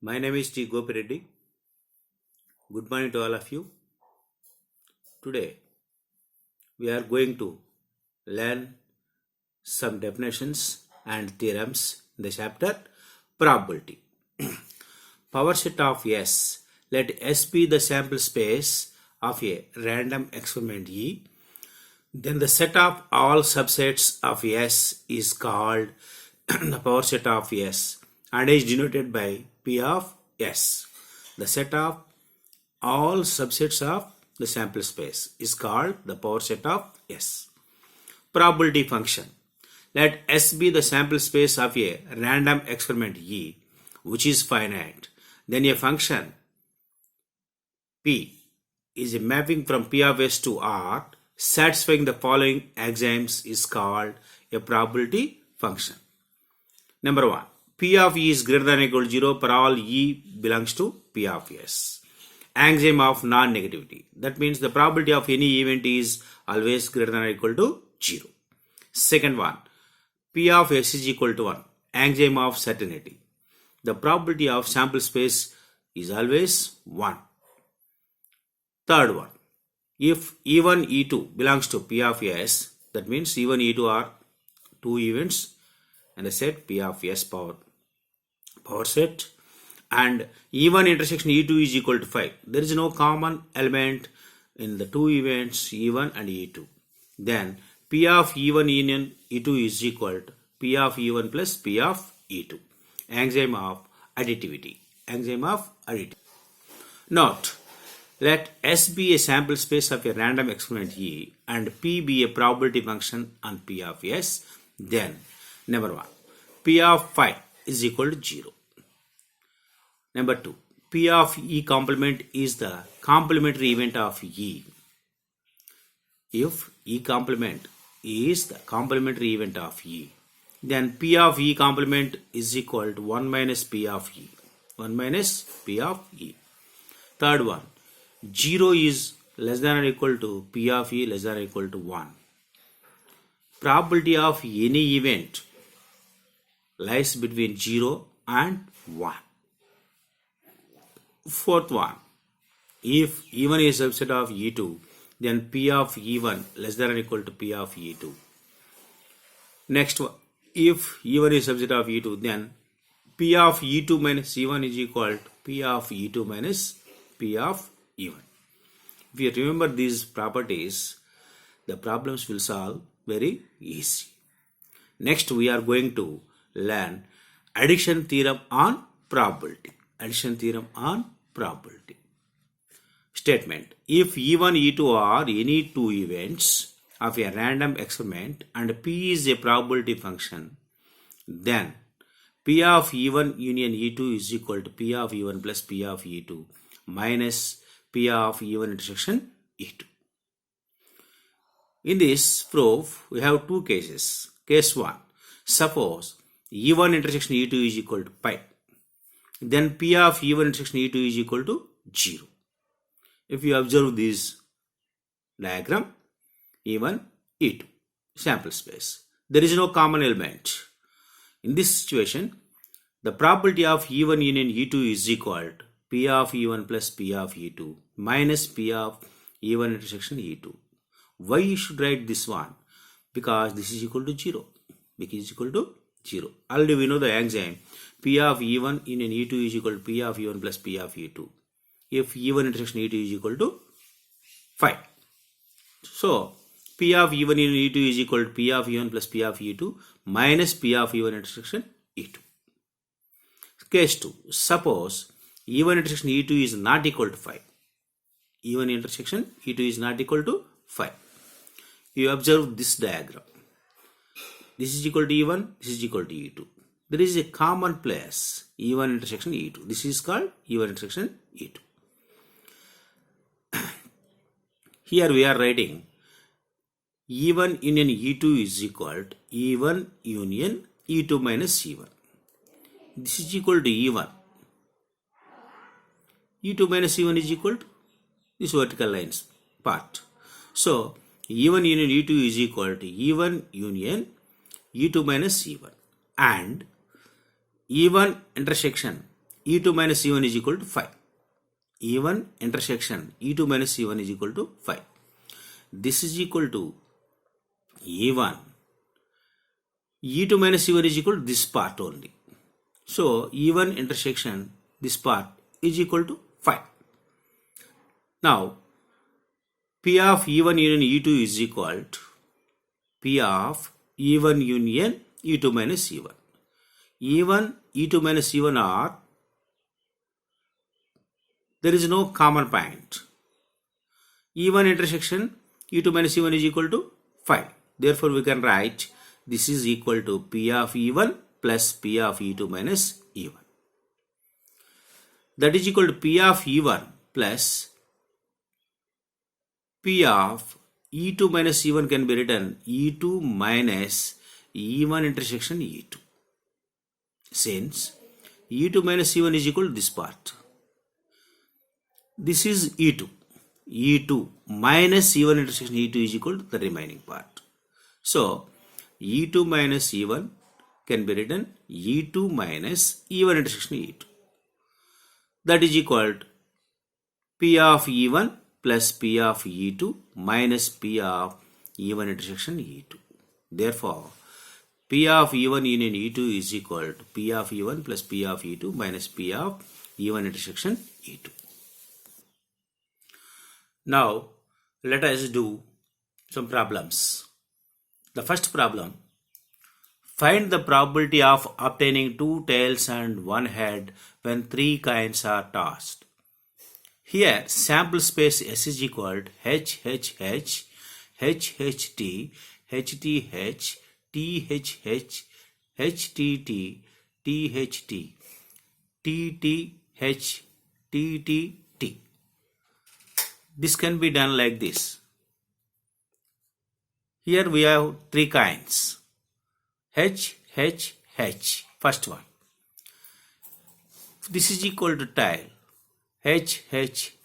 My name is T. Gopi Reddy. Good morning to all of you. Today we are going to learn some definitions and theorems in the chapter probability. Power set of S. Let S be the sample space of a random experiment E. Then the set of all subsets of S is called the power set of S and is denoted by P of S. The set of all subsets of the sample space is called the power set of S. Probability function. Let S be the sample space of a random experiment E, which is finite. Then a function P is a mapping from P of S to R satisfying the following axioms is called a probability function. Number 1. P of E is greater than or equal to 0 for all E belongs to P of S. Axiom of non-negativity. That means the probability of any event is always greater than or equal to 0. Second one. P of S is equal to 1. Axiom of certainty. The probability of sample space is always 1. Third one. If E1, E2 belongs to P of S, that means E1, E2 are two events and the set P of S power set, and E1 intersection E2 is equal to 5. There is no common element in the two events E1 and E2. Then P of E1 union E2 is equal to P of E1 plus P of E2. Axiom of additivity. Axiom of additivity. Note, let S be a sample space of a random experiment E and P be a probability function on P of S. Then, number 1, P of phi is equal to 0. Number 2, P of E complement is the complementary event of E. If E complement is the complementary event of E, then P of E complement is equal to 1 minus P of E. 1 minus P of E. Third one, 0 is less than or equal to P of E less than or equal to 1. Probability of any event lies between 0 and 1. Fourth one, if E1 is a subset of E2, then P of E1 less than or equal to P of E2. Next one, if E1 is a subset of E2, then P of E2 minus E1 is equal to P of E2 minus P of E1. If you remember these properties, the problems will solve very easy. Next, we are going to learn addition theorem on probability. Addition theorem on probability. Statement. If E1, E2 are any two events of a random experiment and P is a probability function, then P of E1 union E2 is equal to P of E1 plus P of E2 minus P of E1 intersection E2. In this proof, we have two cases. Case 1. Suppose E1 intersection E2 is equal to pi. Then P of E1 intersection E2 is equal to 0. If you observe this diagram, E1, E2, sample space, there is no common element. In this situation, the probability of E1 union E2 is equal to P of E1 plus P of E2 minus P of E1 intersection E2. Why you should write this one? Because this is equal to 0. Because is equal to 0. Already we know the axiom. P of E1 union E2 is equal to P of E1 plus P of E2. If E1 intersection E2 is equal to 5. So, P of E1 union E2 is equal to P of E1 plus P of E2 minus P of E1 intersection E2. Case 2. Suppose E1 intersection E2 is not equal to 5. E1 intersection E2 is not equal to 5. You observe this diagram. This is equal to E1, this is equal to E2. There is a common place, E1 intersection E2. This is called E1 intersection E2. Here we are writing E1 union E2 is equal to E1 union E2 minus E1. This is equal to E1. E2 minus E1 is equal to this vertical lines part. So, E1 union E2 is equal to E1 union E2 minus E1. And E1 intersection E2 minus E1 is equal to 5. E1 intersection E2 minus E1 is equal to 5. This is equal to E1. E2 minus E1 is equal to this part only. So E1 intersection this part is equal to 5. Now P of E1 union E2 is equal to P of E1 union E2 minus E1. E1, E2 minus E1 are, there is no common point. E1 intersection E2 minus E1 is equal to 5. Therefore we can write this is equal to P of E1 plus P of E2 minus E1. That is equal to P of E1 plus P of E2 minus E1 can be written E2 minus E1 intersection E2. Since E2 minus E1 is equal to this part. This is E2. E2 minus E1 intersection E2 is equal to the remaining part. So E2 minus E1 can be written E2 minus E1 intersection E2. That is equal to P of E1 plus P of E2 minus P of E1 intersection E2. Therefore, P of E1 union E2 is equal to P of E1 plus P of E2 minus P of E1 intersection E2. Now, let us do some problems. The first problem, find the probability of obtaining 2 tails and 1 head when 3 coins are tossed. Here, sample space S is equal to H, H, H, H, H, T, H, T, H, T, H, H, H, T, T, T, H, T, T, T, H, T, T, T. This can be done like this. Here we have 3 coins. H, H, H. First one. This is equal to tile. H, H,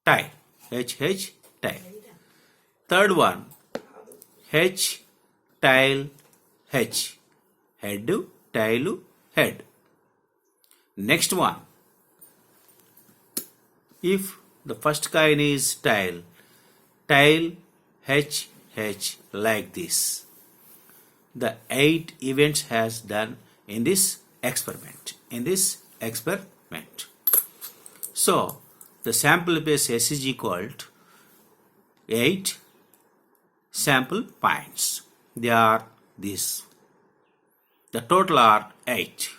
tile. H, H, tile. Third one. H, tile, H. Head, tile, head. Next one. If the first coin is tile, tile, H, H, like this. The 8 events has done in this experiment. So the sample space S is equal to 8 sample points. They are this. The total are 8.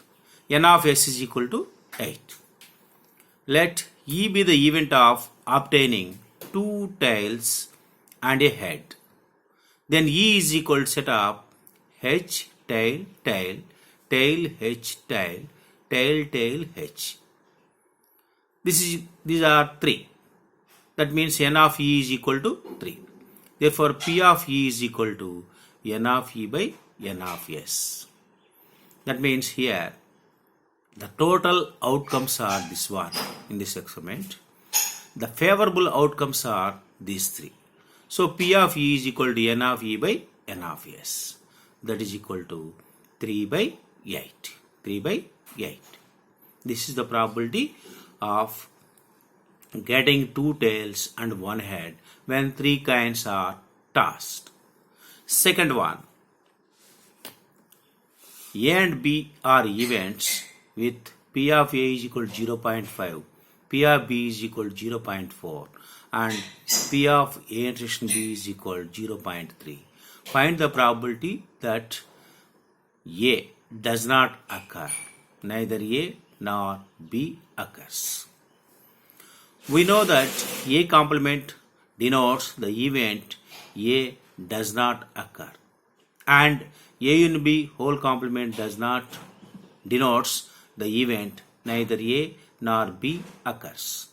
N of S is equal to 8. Let E be the event of obtaining 2 tails and a head. Then E is equal to set up H, tail, tail, tail, H, tail, tail, tail, H. These are 3. That means N of E is equal to 3. Therefore, P of E is equal to N of E by N of S. That means here the total outcomes are this one in this experiment. The favorable outcomes are these 3. So P of E is equal to N of E by N of S. That is equal to 3 by 8. 3 by 8. This is the probability of getting 2 tails and 1 head when 3 coins are tossed. Second one. A and B are events with P of A is equal to 0.5, P of B is equal to 0.4 and P of A intersection B is equal to 0.3. Find the probability that A does not occur. Neither A nor B occurs. We know that A complement denotes the event A does not occur and A in B whole complement does not denotes the event neither A nor B occurs.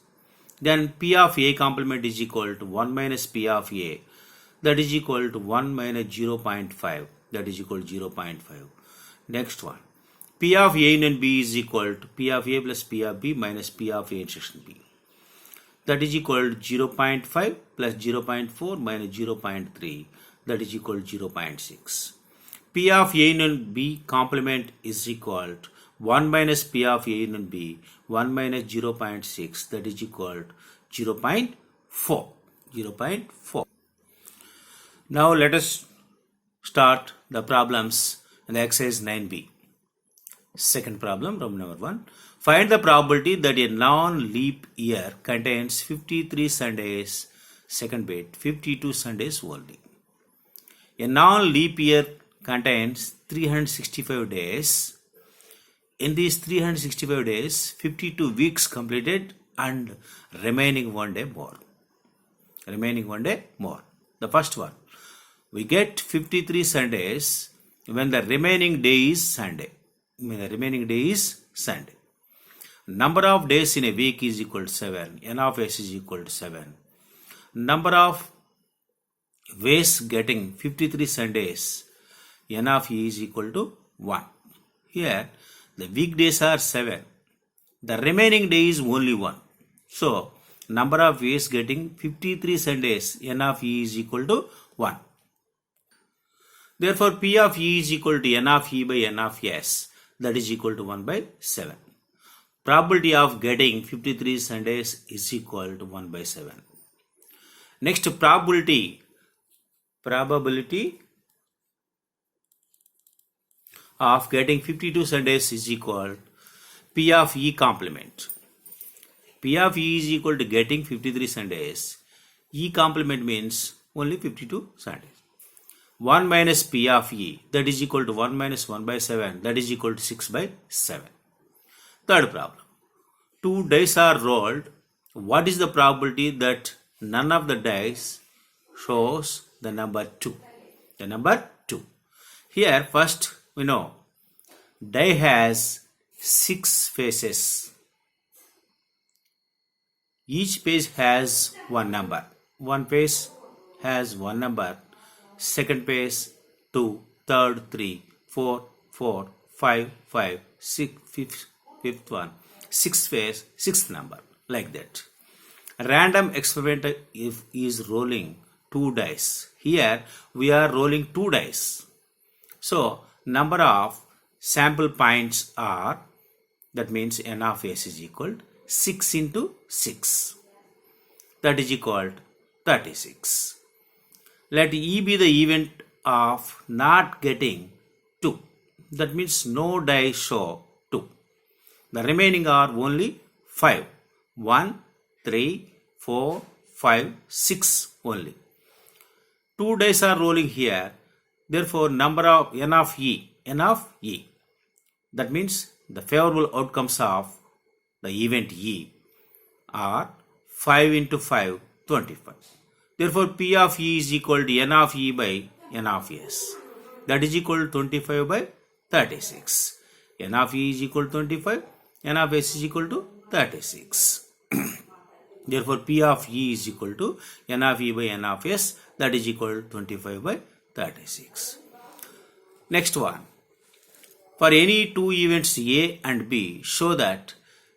Then P of A complement is equal to 1 minus P of A, that is equal to 1 minus 0.5, that is equal to 0.5. Next one. P of A union B is equal to P of A plus P of B minus P of A intersection B. That is equal to 0.5 plus 0.4 minus 0.3, that is equal to 0.6. P of A union B complement is equal to 1 minus P of A union B, 1 minus 0.6, that is equal to 0.4. 0.4. Now let us start the problems in the exercise 9b. Second problem, problem number 1. Find the probability that a non-leap year contains 53 Sundays, second bit, 52 Sundays only. A non-leap year contains 365 days. In these 365 days, 52 weeks completed and remaining one day more. Remaining one day more. The first one. We get 53 Sundays when the remaining day is Sunday. When the remaining day is Sunday. Number of days in a week is equal to 7. N of S is equal to 7. Number of ways getting 53 Sundays, N of E is equal to 1. Here, the weekdays are 7. The remaining day is only 1. So, number of ways getting 53 Sundays, N of E is equal to 1. Therefore, P of E is equal to N of E by N of S. That is equal to 1 by 7. Probability of getting 53 Sundays is equal to 1 by 7. Next, probability of getting 52 Sundays is equal to P of E complement. P of E is equal to getting 53 Sundays. E complement means only 52 Sundays. 1 minus P of E, that is equal to 1 minus 1 by 7, that is equal to 6 by 7. Third problem. 2 dice are rolled. What is the probability that none of the dice shows the number 2? The number 2. Here, first we know die has 6 faces. Each page has one number. One page has one number. Second page 2, third 3, 4, 4, 5, 5, 6, fifth one, sixth page, sixth number, like that. Random experiment is rolling 2 dice. Here we are rolling 2 dice. So number of sample points are, that means N of S is equal to 6 into 6. That is equal to 36. Let E be the event of not getting 2. That means no die show 2. The remaining are only 5. 1, 3, 4, 5, 6 only. 2 dice are rolling here. Therefore, number of N of E. That means the favorable outcomes of the event E are 5 into 5, 25. Therefore, P of E is equal to N of E by N of S. That is equal to 25 by 36. N of E is equal to 25. N of S is equal to 36. Therefore, P of E is equal to N of E by N of S. That is equal to 25 by 36. Next one. For any 2 events A and B, show that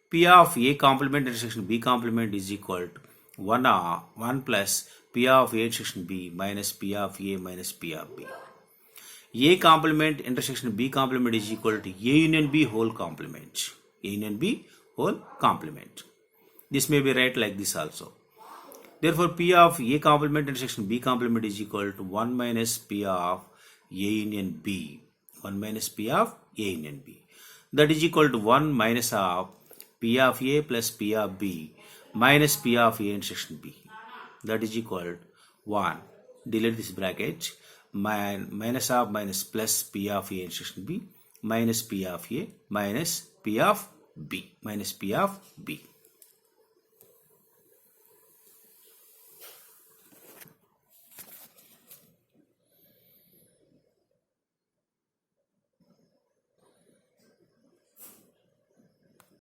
P of A complement intersection B complement is equal to 1 plus P of A intersection B minus P of A minus P of B. A complement intersection B complement is equal to A union B whole complement. A union B whole complement. This may be right like this also. Therefore, P of A complement intersection B complement is equal to 1 minus P of A union B. 1 minus P of A union B. That is equal to 1 minus of P of A plus P of B minus P of A intersection B. That is equal to 1. Delete this bracket. Minus of minus plus P of A intersection B minus P of A minus P of B. Minus P of B.